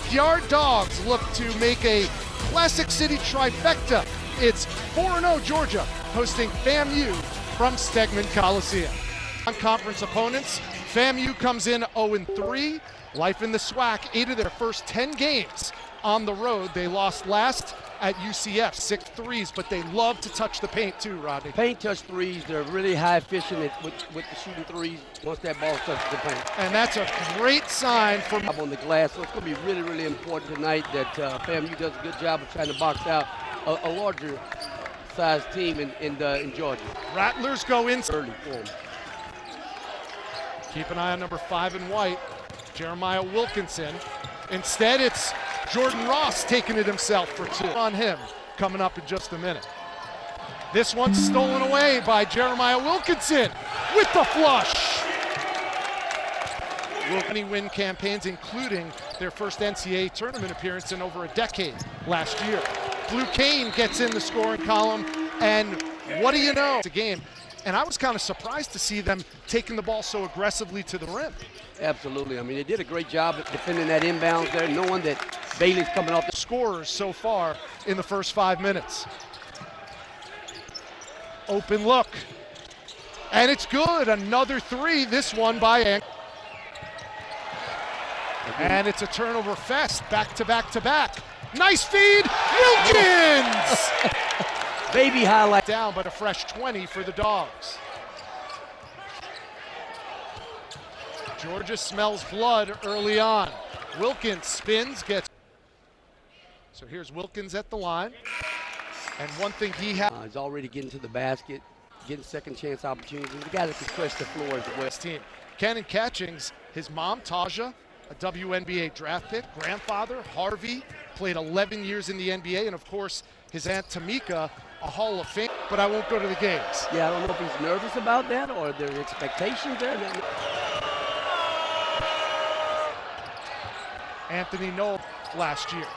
Backyard Dogs look to make a Classic City trifecta. It's 4-0 Georgia hosting FAMU from Stegman Coliseum. On conference opponents, FAMU comes in 0-3. Life in the SWAC, 8 of their first 10 games on the road. They lost last at UCF, 6 threes, but they love to touch the paint too, Rodney. Paint touch threes, they're really high efficient with the shooting threes once that ball touches the paint. And that's a great sign for on the glass, so it's going to be really, really important tonight that FAMU does a good job of trying to box out a larger size team in Georgia. Rattlers go in Early for them. Keep an eye on number 5 in white, Jeremiah Wilkinson. Instead, it's Jordan Ross taking it himself for 2 on him, coming up in just a minute. This one's stolen away by Jeremiah Wilkinson with the flush. Many win campaigns, including their first NCAA tournament appearance in over a decade last year. Blue Cane gets in the scoring column, and what do you know? It's a game. And I was kind of surprised to see them taking the ball so aggressively to the rim. Absolutely. I mean, they did a great job at defending that inbounds there, knowing that Bailey's coming off the scorers so far in the first 5 minutes. Open look. And it's good. Another 3. This one by Ang. And it's a turnover fest. Back to back to back. Nice feed. Wilkins! Baby highlight. Down, but a fresh 20 for the Dogs. Georgia smells blood early on. Wilkins spins, gets. So here's Wilkins at the line. And one thing he has. He's already getting to the basket, getting second chance opportunities. The guy that can stretch the floor as well. Team. Cannon Catchings, his mom, Taja, a WNBA draft pick, grandfather, Harvey, played 11 years in the NBA, and of course, his aunt Tamika, a Hall of Fame, but I won't go to the games. Yeah, I don't know if he's nervous about that or there's expectations there. Anthony Knoll last year.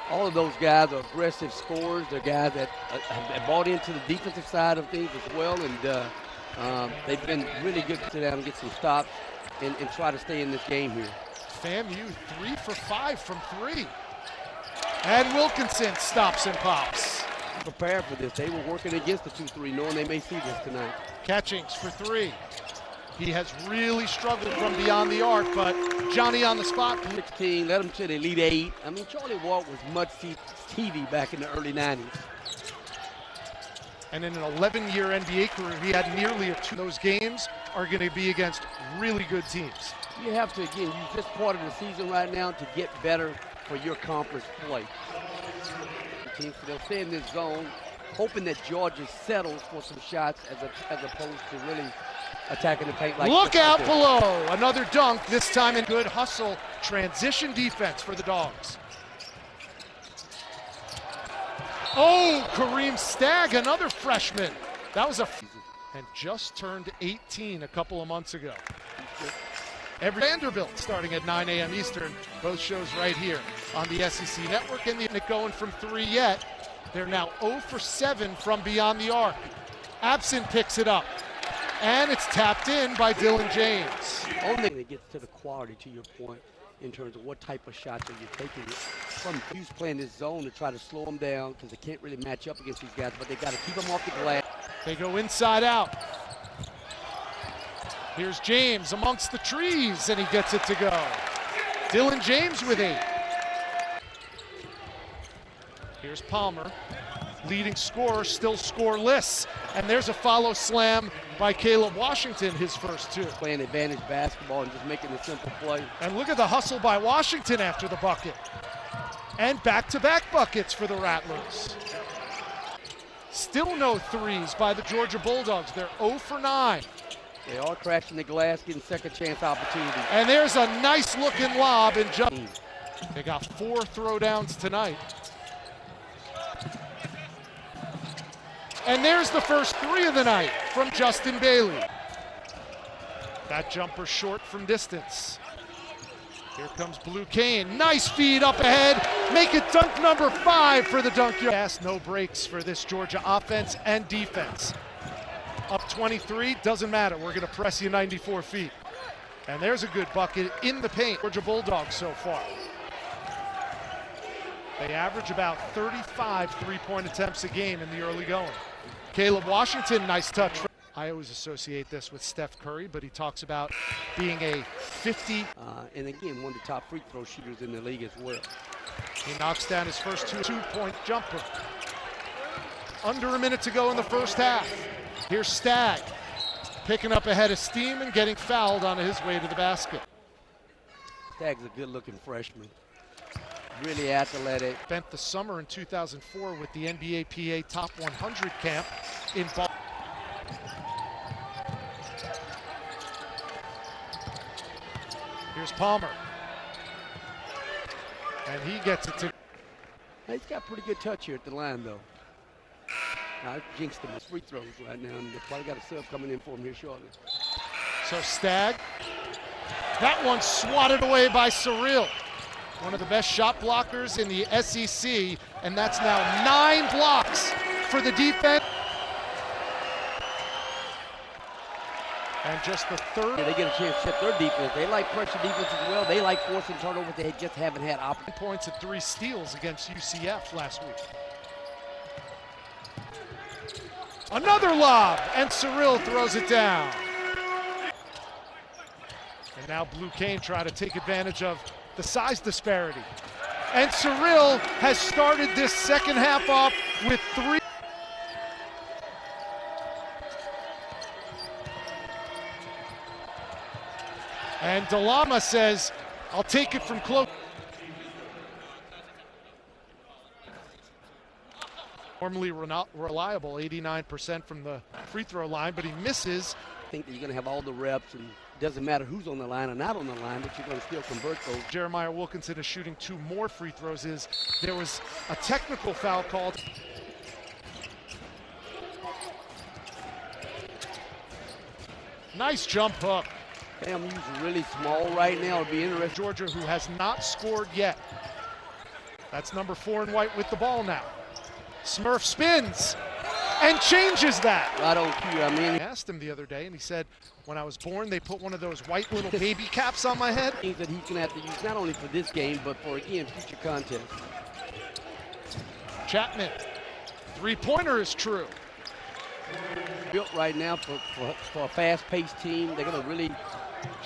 All of those guys are aggressive scorers. They're guys that have bought into the defensive side of things as well, and they've been really good to sit down and get some stops and try to stay in this game here. FAMU 3 for 5 from 3. And Wilkinson stops and pops. Prepared for this. They were working against the 2-3, knowing they may see this tonight. Catchings for 3. He has really struggled from beyond the arc, but Johnny on the spot. 16, let him to the Elite 8. I mean, Charlie Walt was much TV back in the early 90s. And in an 11-year NBA career, he had nearly a 2. Those games are going to be against really good teams. You have to, again, use this part of the season right now to get better for your conference play. Teams, so they'll stay in this zone, hoping that Georgia settles for some shots as opposed to really attacking the paint like this. Look out below. Another dunk, this time in good hustle. Transition defense for the Dogs. Oh, Kareem Stagg, another freshman. That was and just turned 18 a couple of months ago. Every Vanderbilt starting at 9 a.m. Eastern. Both shows right here on the SEC Network. And they're going from 3 yet. They're now 0 for 7 from beyond the arc. Absent picks it up. And it's tapped in by Dylan James. Only thing that gets to the quality, to your point, in terms of what type of shots are you taking. From who's playing this zone to try to slow them down because they can't really match up against these guys, but they got to keep them off the glass. They go inside out. Here's James amongst the trees, and he gets it to go. Dylan James with 8. Here's Palmer, leading scorer, still scoreless. And there's a follow slam by Caleb Washington, his first 2. Playing advantage basketball and just making a simple play. And look at the hustle by Washington after the bucket. And back-to-back buckets for the Rattlers. Still no 3s by the Georgia Bulldogs. They're 0 for 9. They are crashing the glass, getting second chance opportunities. And there's a nice looking lob and just. They got 4 throwdowns tonight. And there's the first 3 of the night from Justin Bailey. That jumper short from distance. Here comes Blue Cane. Nice feed up ahead. Make it dunk number 5 for the dunk. No breaks for this Georgia offense and defense. Up 23, doesn't matter. We're going to press you 94 feet. And there's a good bucket in the paint. Georgia Bulldogs so far. They average about 35 three-point attempts a game in the early going. Caleb Washington, nice touch. I always associate this with Steph Curry, but he talks about being a 50. And again, one of the top free throw shooters in the league as well. He knocks down his first two-point jumper. Under a minute to go in the first half. Here's Stagg, picking up a head of steam and getting fouled on his way to the basket. Stagg's a good-looking freshman. Really athletic. Spent the summer in 2004 with the NBA PA Top 100 camp in Boston. Here's Palmer. And he gets it to. He's got pretty good touch here at the line, though. Now, I jinxed him with free throws right now, and they probably got a sub coming in for him here shortly. So Stagg. That one swatted away by Surreal. One of the best shot blockers in the SEC, and that's now 9 blocks for the defense. And just the third. Yeah, they get a chance to set their defense. They like pressure defense as well. They like forcing turnovers. They just haven't had opportunity. Points and 3 steals against UCF last week. Another lob, and Surreal throws it down. And now Blue Cane try to take advantage of the size disparity. And Surreal has started this second half off with 3. And Delama says, I'll take it from close. Normally reliable, 89% from the free throw line, but he misses. I think that you're going to have all the reps, and it doesn't matter who's on the line or not on the line, but you're going to still convert those. Jeremiah Wilkinson is shooting 2 more free throws. There was a technical foul called. Nice jump hook. FAMU's really small right now. It'll be interesting. Georgia, who has not scored yet. That's number 4 in white with the ball now. Smurf spins and changes that. Right on cue. I mean, I asked him the other day, and he said, when I was born, they put one of those white little baby caps on my head. Things that he's going to have to use not only for this game, but for, again, future contests. Chapman, 3-pointer is true. Built right now for a fast-paced team. They're going to really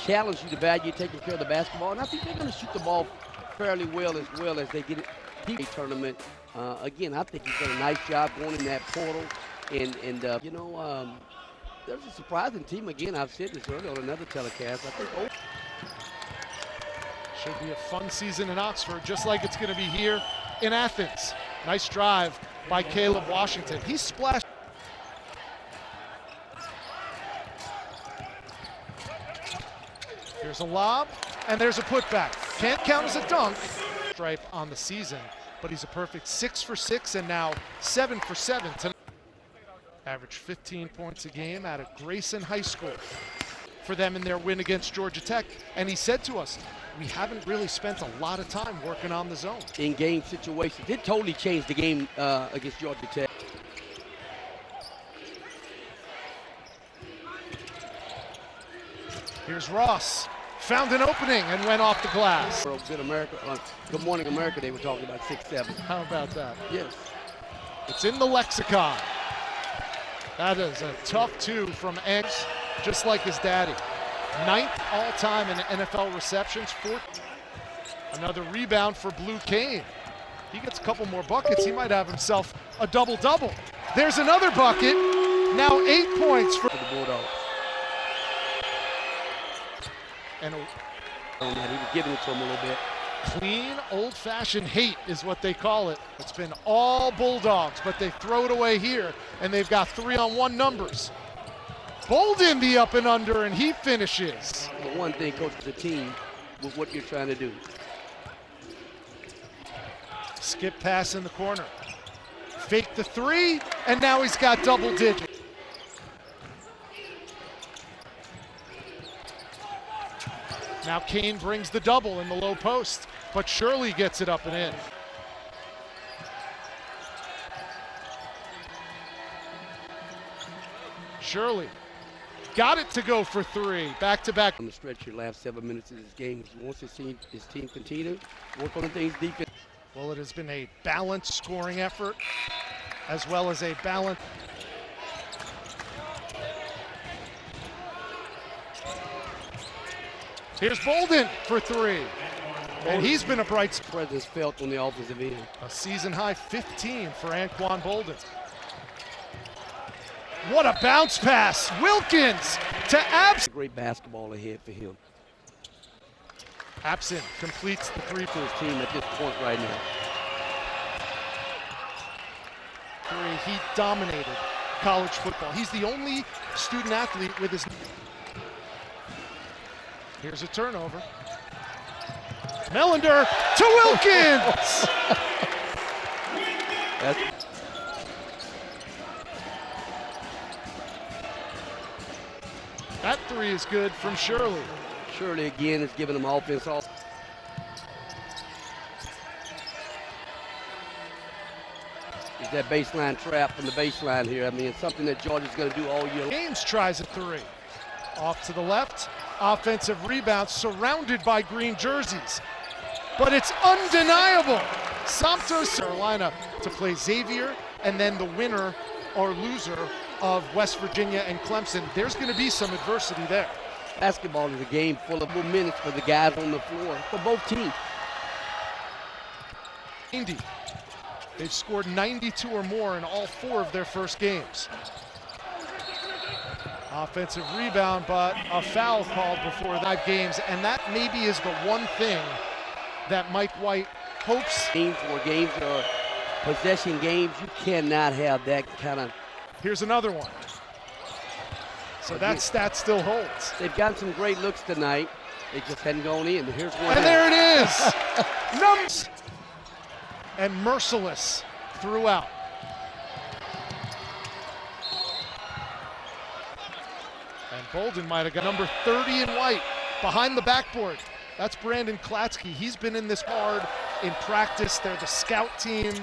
challenge you to value taking care of the basketball. And I think they're going to shoot the ball fairly well as they get it in the tournament. Again, I think he's done a nice job going in that portal. And you know, there's a surprising team. Again, I've said this earlier on another telecast. I think should be a fun season in Oxford, just like it's going to be here in Athens. Nice drive by Caleb Washington. He splashed. Here's a lob, and there's a putback. Can't count as a dunk. Stripe on the season, but he's a perfect 6 for 6 and now 7 for 7 tonight. Averaged 15 points a game out of Grayson High School for them in their win against Georgia Tech. And he said to us, we haven't really spent a lot of time working on the zone. In game situations, it totally changed the game against Georgia Tech. Here's Ross. Found an opening and went off the glass. Good America, Good Morning America, they were talking about 6'7". How about that? Yes. It's in the lexicon. That is a tough 2 from Eggs, just like his daddy. 9th all-time in NFL receptions. 4th. Another rebound for Blue Cane. He gets a couple more buckets. He might have himself a double-double. There's another bucket. Now 8 points for the Bulldogs. And he was giving it to him a little bit. Clean, old-fashioned hate is what they call it. It's been all Bulldogs, but they throw it away here, and they've got 3-on-1 numbers. Bolden the up and under, and he finishes. But one thing, coach, the team with what you're trying to do. Skip pass in the corner. Fake the 3, and now he's got double digits. Now Kane brings the double in the low post, but Shirley gets it up and in. Shirley got it to go for 3, back-to-back. On the stretch your last 7 minutes of this game, he wants to see his team continue to work on things defense. Well, it has been a balanced scoring effort as well as a balanced. Here's Bolden for three. And he's been a bright presence felt on the offensive end. A season high 15 for Anquan Bolden. What a bounce pass. Wilkins to Abs. Great basketball ahead for him. Absent completes the three for his team at this point right now. He dominated college football. He's the only student athlete with his. Here's a turnover. Melander to Wilkins. That three is good from Shirley. Shirley again is giving them offense off. Is that baseline trap from the baseline here? I mean, it's something that Georgia's going to do all year. James tries a three. Off to the left. Offensive rebound surrounded by green jerseys. But it's undeniable. Santos, Carolina to play Xavier, and then the winner or loser of West Virginia and Clemson. There's going to be some adversity there. Basketball is a game full of minutes for the guys on the floor for both teams. 90. They've scored 92 or more in all 4 of their first games. Offensive rebound, but a foul called before 5 games, and that maybe is the one thing that Mike White hopes. Games are possession games. You cannot have that kind of. Here's another one. So that stat still holds. They've gotten some great looks tonight. They just hadn't gone in. Here's one. And there it is. Numbers. And merciless throughout. And Bolden might have got number 30 in white behind the backboard. That's Brandon Klatsky. He's been in this hard in practice. They're the scout team.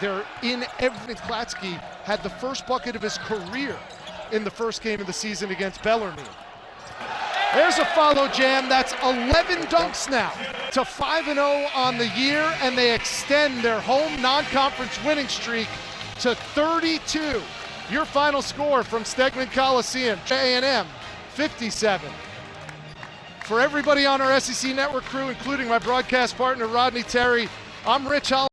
They're in everything. Klatsky had the first bucket of his career in the first game of the season against Bellarmine. There's a follow jam. That's 11 dunks now to 5-0 on the year, and they extend their home non-conference winning streak to 32. Your final score from Stegman Coliseum, A&M 57. For everybody on our SEC Network crew, including my broadcast partner Rodney Terry, I'm Rich Holland.